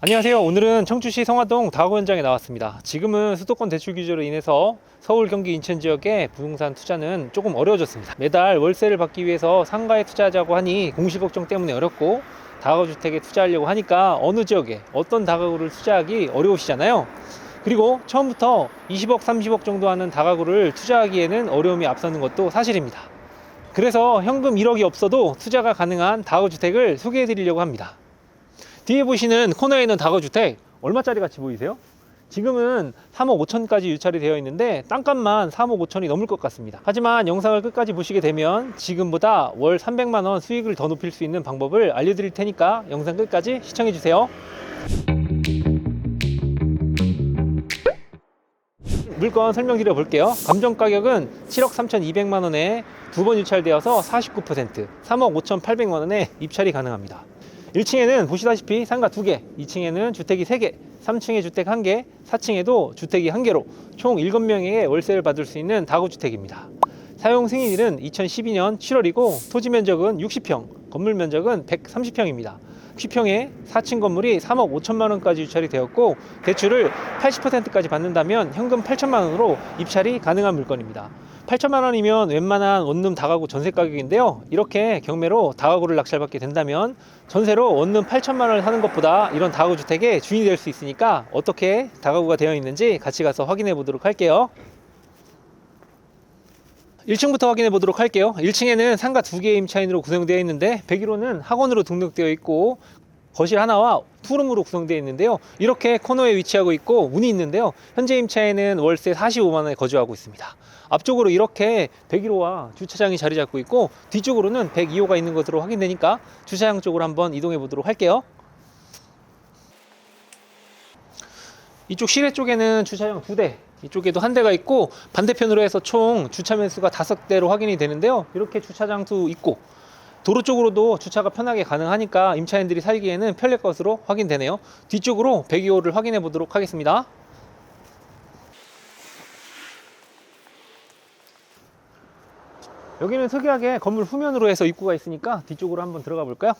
안녕하세요. 오늘은 청주시 성화동 다가구 현장에 나왔습니다. 지금은 수도권 대출 규제로 인해서 서울, 경기, 인천 지역의 부동산 투자는 조금 어려워졌습니다. 매달 월세를 받기 위해서 상가에 투자하자고 하니 공시 걱정 때문에 어렵고, 다가구 주택에 투자하려고 하니까 어느 지역에 어떤 다가구를 투자하기 어려우시잖아요. 그리고 처음부터 20억, 30억 정도 하는 다가구를 투자하기에는 어려움이 앞서는 것도 사실입니다. 그래서 현금 1억이 없어도 투자가 가능한 다가구 주택을 소개해 드리려고 합니다. 뒤에 보시는 코너에 있는 다가구주택 얼마짜리 같이 보이세요? 지금은 3억 5천까지 유찰이 되어 있는데 땅값만 3억 5천이 넘을 것 같습니다. 하지만 영상을 끝까지 보시게 되면 지금보다 월 300만원 수익을 더 높일 수 있는 방법을 알려드릴 테니까 영상 끝까지 시청해 주세요. 물건 설명드려 볼게요. 감정 가격은 7억 3,200만원에 두 번 유찰되어서 49%, 3억 5,800만원에 입찰이 가능합니다. 1층에는 보시다시피 상가 2개, 2층에는 주택이 3개, 3층에 주택 1개, 4층에도 주택이 1개로 총 7명에게 월세를 받을 수 있는 다가구주택입니다. 사용 승인일은 2012년 7월이고 토지 면적은 60평, 건물 면적은 130평입니다. 60평에 4층 건물이 3억 5천만 원까지 유찰이 되었고, 대출을 80%까지 받는다면 현금 8천만 원으로 입찰이 가능한 물건입니다. 8천만 원이면 웬만한 원룸 다가구 전세 가격인데요. 이렇게 경매로 다가구를 낙찰받게 된다면 전세로 원룸 8천만 원을 사는 것보다 이런 다가구 주택의 주인이 될 수 있으니까 어떻게 다가구가 되어 있는지 같이 가서 확인해 보도록 할게요. 1층부터 확인해 보도록 할게요. 1층에는 상가 2개의 임차인으로 구성되어 있는데 101호는 학원으로 등록되어 있고, 거실 하나와 투룸으로 구성되어 있는데요. 이렇게 코너에 위치하고 있고 문이 있는데요. 현재 임차인은 월세 45만 원에 거주하고 있습니다. 앞쪽으로 이렇게 101호와 주차장이 자리 잡고 있고, 뒤쪽으로는 102호가 있는 것으로 확인되니까 주차장 쪽으로 한번 이동해 보도록 할게요. 이쪽 실외 쪽에는 주차장 2대, 이쪽에도 1대가 있고, 반대편으로 해서 총 주차 매수가 5대로 확인이 되는데요. 이렇게 주차장도 있고 도로 쪽으로도 주차가 편하게 가능하니까 임차인들이 살기에는 편리할 것으로 확인되네요. 뒤쪽으로 102호를 확인해 보도록 하겠습니다. 여기는 특이하게 건물 후면으로 해서 입구가 있으니까 뒤쪽으로 한번 들어가 볼까요?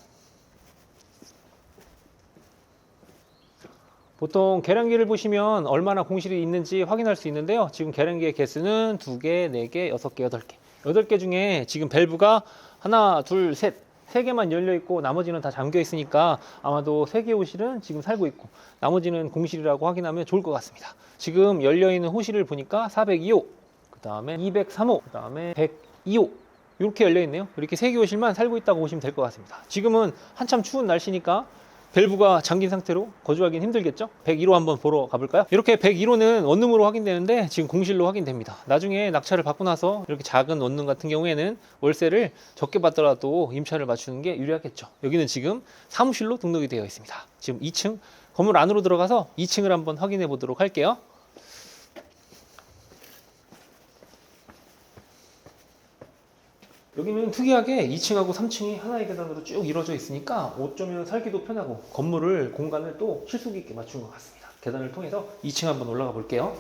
보통 계량기를 보시면 얼마나 공실이 있는지 확인할 수 있는데요. 지금 계량기의 개수는 2개, 4개, 6개, 8개. 8개 중에 지금 밸브가 하나, 둘, 셋, 3개만 열려 있고 나머지는 다 잠겨 있으니까 아마도 3개의 호실은 지금 살고 있고 나머지는 공실이라고 확인하면 좋을 것 같습니다. 지금 열려 있는 호실을 보니까 402호, 그 다음에 203호, 그 다음에 102호, 이렇게 열려 있네요. 이렇게 3개 호실만 살고 있다고 보시면 될 것 같습니다. 지금은 한참 추운 날씨니까 밸브가 잠긴 상태로 거주하기는 힘들겠죠? 101호 한번 보러 가볼까요? 이렇게 101호는 원룸으로 확인되는데 지금 공실로 확인됩니다. 나중에 낙찰을 받고 나서 이렇게 작은 원룸 같은 경우에는 월세를 적게 받더라도 임차를 맞추는 게 유리하겠죠. 여기는 지금 사무실로 등록이 되어 있습니다. 지금 2층 건물 안으로 들어가서 2층을 한번 확인해 보도록 할게요. 여기는 특이하게 2층하고 3층이 하나의 계단으로 쭉 이루어져 있으니까 어쩌면 살기도 편하고 건물을 공간을 또 실속 있게 맞춘 것 같습니다. 계단을 통해서 2층 한번 올라가 볼게요.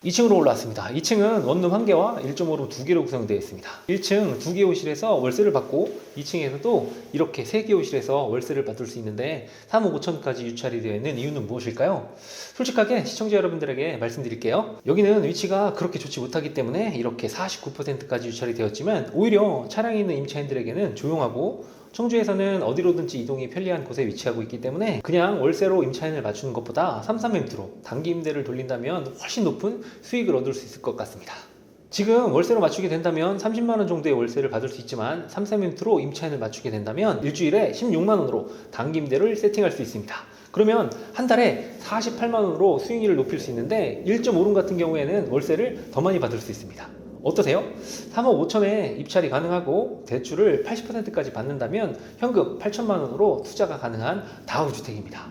2층으로 올라왔습니다. 2층은 원룸 1개와 1.5룸 2개로 구성되어 있습니다. 1층 2개 호실에서 월세를 받고 2층에서도 이렇게 3개 호실에서 월세를 받을 수 있는데 3억 5천까지 유찰이 되어 있는 이유는 무엇일까요? 솔직하게 시청자 여러분들에게 말씀드릴게요. 여기는 위치가 그렇게 좋지 못하기 때문에 이렇게 49%까지 유찰이 되었지만 오히려 차량이 있는 임차인들에게는 조용하고, 청주에서는 어디로든지 이동이 편리한 곳에 위치하고 있기 때문에 그냥 월세로 임차인을 맞추는 것보다 3,3렌트로 단기 임대를 돌린다면 훨씬 높은 수익을 얻을 수 있을 것 같습니다. 지금 월세로 맞추게 된다면 30만원 정도의 월세를 받을 수 있지만 3,3렌트로 임차인을 맞추게 된다면 일주일에 16만원으로 단기 임대를 세팅할 수 있습니다. 그러면 한 달에 48만원으로 수익률을 높일 수 있는데 1.5룸 같은 경우에는 월세를 더 많이 받을 수 있습니다. 어떠세요? 3억 5천에 입찰이 가능하고 대출을 80%까지 받는다면 현금 8천만 원으로 투자가 가능한 다가구 주택입니다.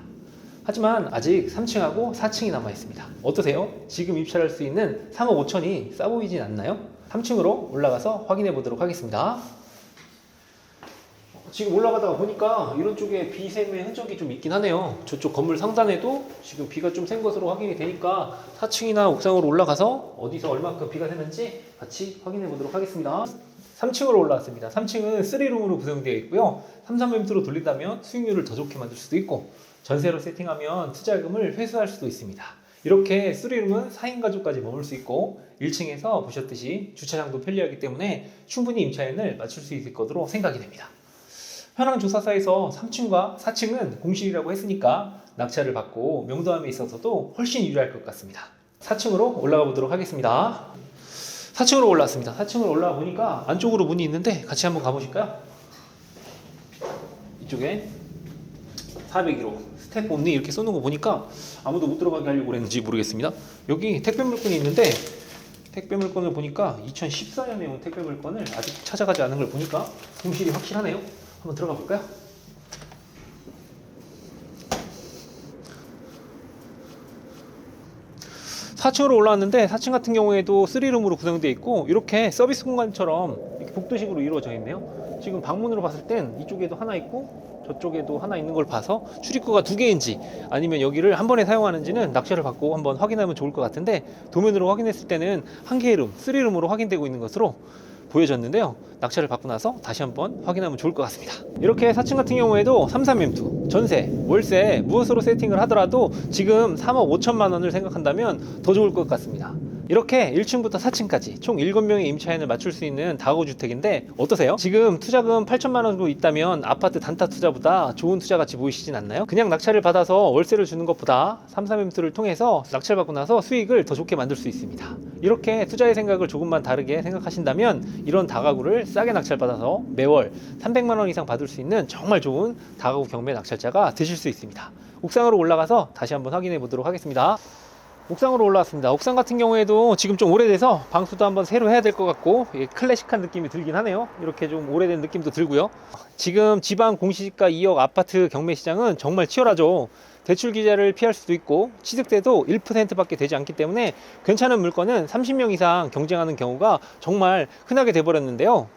하지만 아직 3층하고 4층이 남아 있습니다. 어떠세요? 지금 입찰할 수 있는 3억 5천이 싸 보이진 않나요? 3층으로 올라가서 확인해 보도록 하겠습니다. 지금 올라가다가 보니까 이런 쪽에 비샘의 흔적이 좀 있긴 하네요. 저쪽 건물 상단에도 지금 비가 좀 센 것으로 확인이 되니까 4층이나 옥상으로 올라가서 어디서 얼마큼 비가 새는지 같이 확인해 보도록 하겠습니다. 3층으로 올라왔습니다. 3층은 3룸으로 구성되어 있고요. 33매트로 돌린다면 수익률을 더 좋게 만들 수도 있고 전세로 세팅하면 투자금을 회수할 수도 있습니다. 이렇게 3룸은 4인 가족까지 머물 수 있고 1층에서 보셨듯이 주차장도 편리하기 때문에 충분히 임차인을 맞출 수 있을 것으로 생각이 됩니다. 현황 조사사에서 3층과 4층은 공실이라고 했으니까 낙찰을 받고 명도함에 있어서도 훨씬 유리할 것 같습니다. 4층으로 올라가 보도록 하겠습니다. 4층으로 올라왔습니다. 4층으로 올라와 보니까 안쪽으로 문이 있는데 같이 한번 가보실까요? 이쪽에 401호 스텝 온리 이렇게 써놓은 거 보니까 아무도 못 들어가게 하려고 그랬는지 모르겠습니다. 여기 택배 물건이 있는데 택배 물건을 보니까 2014년에 온 택배 물건을 아직 찾아가지 않은 걸 보니까 공실이 확실하네요. 한번 들어가 볼까요? (4층으로) 올라왔는데 4층 같은 경우에도 3룸으로 구성되어 있고 이렇게 서비스 공간처럼 이렇게 복도식으로 이루어져 있네요. 지금 방문으로 봤을 땐 이쪽에도 하나 있고 저쪽에도 하나 있는 걸 봐서 출입구가 2개인지 아니면 여기를 한 번에 사용하는지는 낙찰을 받고 한번 확인하면 좋을 것 같은데 도면으로 확인했을 때는 한 개의 룸, 3룸으로 확인되고 있는 것으로 보여졌는데요. 낙찰을 받고 나서 다시 한번 확인하면 좋을 것 같습니다. 이렇게 4층 같은 경우에도 33매트, 전세, 월세 무엇으로 세팅을 하더라도 지금 3억 5천만 원을 생각한다면 더 좋을 것 같습니다. 이렇게 1층부터 4층까지 총 7명의 임차인을 맞출 수 있는 다가구 주택인데 어떠세요? 지금 투자금 8천만 원 정도 있다면 아파트 단타 투자보다 좋은 투자 같이 보이시진 않나요? 그냥 낙찰을 받아서 월세를 주는 것보다 33매트를 통해서 낙찰받고 나서 수익을 더 좋게 만들 수 있습니다. 이렇게 투자의 생각을 조금만 다르게 생각하신다면 이런 다가구를 싸게 낙찰받아서 매월 300만 원 이상 받을 수 있는 정말 좋은 다가구 경매 낙찰자가 되실 수 있습니다. 옥상으로 올라가서 다시 한번 확인해 보도록 하겠습니다. 옥상으로 올라왔습니다. 옥상 같은 경우에도 지금 좀 오래돼서 방수도 한번 새로 해야 될 것 같고 클래식한 느낌이 들긴 하네요. 이렇게 좀 오래된 느낌도 들고요. 지금 지방 공시지가 2억 아파트 경매 시장은 정말 치열하죠. 대출 기자를 피할 수도 있고 취득세도 1%밖에 되지 않기 때문에 괜찮은 물건은 30명 이상 경쟁하는 경우가 정말 흔하게 돼버렸는데요.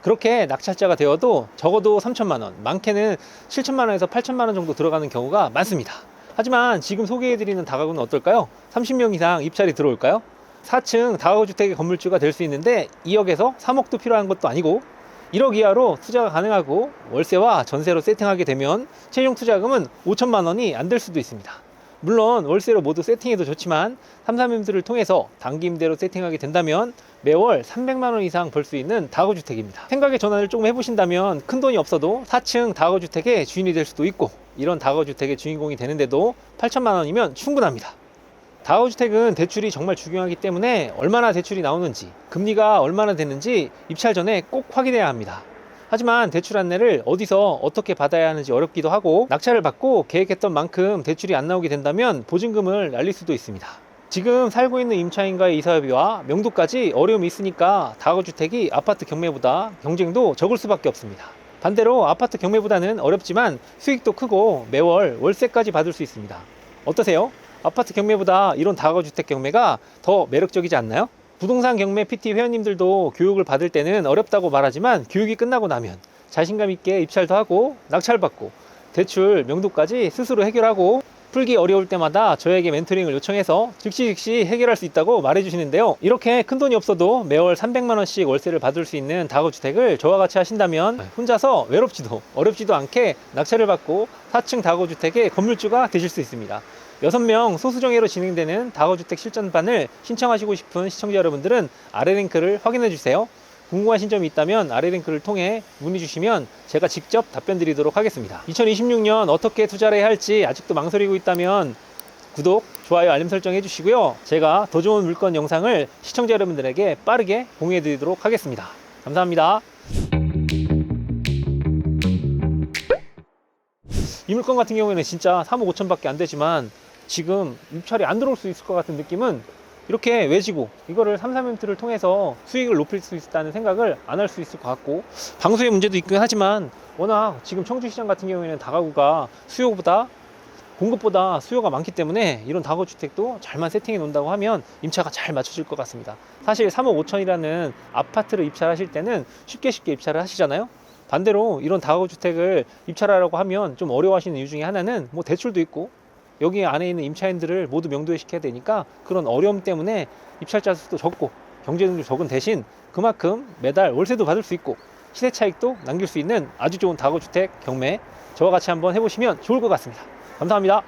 그렇게 낙찰자가 되어도 적어도 3천만 원, 많게는 7천만 원에서 8천만 원 정도 들어가는 경우가 많습니다. 하지만 지금 소개해드리는 다가구는 어떨까요? 30명 이상 입찰이 들어올까요? 4층 다가구 주택의 건물주가 될 수 있는데 2억에서 3억도 필요한 것도 아니고 1억 이하로 투자가 가능하고 월세와 전세로 세팅하게 되면 최종 투자금은 5천만 원이 안 될 수도 있습니다. 물론 월세로 모두 세팅해도 좋지만 33매트를 통해서 단기 임대로 세팅하게 된다면 매월 300만 원 이상 벌 수 있는 다가구 주택입니다. 생각의 전환을 조금 해보신다면 큰 돈이 없어도 4층 다가구 주택의 주인이 될 수도 있고 이런 다가구 주택의 주인공이 되는데도 8천만 원이면 충분합니다. 다가구 주택은 대출이 정말 중요하기 때문에 얼마나 대출이 나오는지 금리가 얼마나 되는지 입찰 전에 꼭 확인해야 합니다. 하지만 대출 안내를 어디서 어떻게 받아야 하는지 어렵기도 하고 낙찰을 받고 계획했던 만큼 대출이 안 나오게 된다면 보증금을 날릴 수도 있습니다. 지금 살고 있는 임차인과의 이사협의와 명도까지 어려움이 있으니까 다가구 주택이 아파트 경매보다 경쟁도 적을 수밖에 없습니다. 반대로 아파트 경매보다는 어렵지만 수익도 크고 매월 월세까지 받을 수 있습니다. 어떠세요? 아파트 경매보다 이런 다가구 주택 경매가 더 매력적이지 않나요? 부동산 경매 PT 회원님들도 교육을 받을 때는 어렵다고 말하지만 교육이 끝나고 나면 자신감 있게 입찰도 하고 낙찰받고 대출 명도까지 스스로 해결하고 풀기 어려울 때마다 저에게 멘토링을 요청해서 즉시 해결할 수 있다고 말해주시는데요. 이렇게 큰돈이 없어도 매월 300만 원씩 월세를 받을 수 있는 다가구 주택을 저와 같이 하신다면 혼자서 외롭지도 어렵지도 않게 낙찰을 받고 4층 다가구 주택의 건물주가 되실 수 있습니다. 6명 소수정예로 진행되는 다가구주택 실전반을 신청하시고 싶은 시청자 여러분들은 아래 링크를 확인해 주세요. 궁금하신 점이 있다면 아래 링크를 통해 문의 주시면 제가 직접 답변 드리도록 하겠습니다. 2026년 어떻게 투자를 해야 할지 아직도 망설이고 있다면 구독, 좋아요, 알림 설정 해주시고요. 제가 더 좋은 물건 영상을 시청자 여러분들에게 빠르게 공유해 드리도록 하겠습니다. 감사합니다. 이 물건 같은 경우에는 진짜 3억 5천 밖에 안 되지만 지금 입찰이 안 들어올 수 있을 것 같은 느낌은 이렇게 외지고 이거를 33매트를 통해서 수익을 높일 수 있다는 생각을 안 할 수 있을 것 같고 방수의 문제도 있긴 하지만 워낙 지금 청주시장 같은 경우에는 다가구가 수요보다 공급보다 수요가 많기 때문에 이런 다가구 주택도 잘만 세팅해 놓는다고 하면 임차가 잘 맞춰질 것 같습니다. 사실 3억 5천이라는 아파트를 입찰하실 때는 쉽게 입찰을 하시잖아요. 반대로 이런 다가구 주택을 입찰하려고 하면 좀 어려워하시는 이유 중에 하나는 뭐 대출도 있고 여기 안에 있는 임차인들을 모두 명도에 시켜야 되니까 그런 어려움 때문에 입찰자 수도 적고 경쟁률도 적은 대신 그만큼 매달 월세도 받을 수 있고 시세 차익도 남길 수 있는 아주 좋은 다가구주택 경매, 저와 같이 한번 해보시면 좋을 것 같습니다. 감사합니다.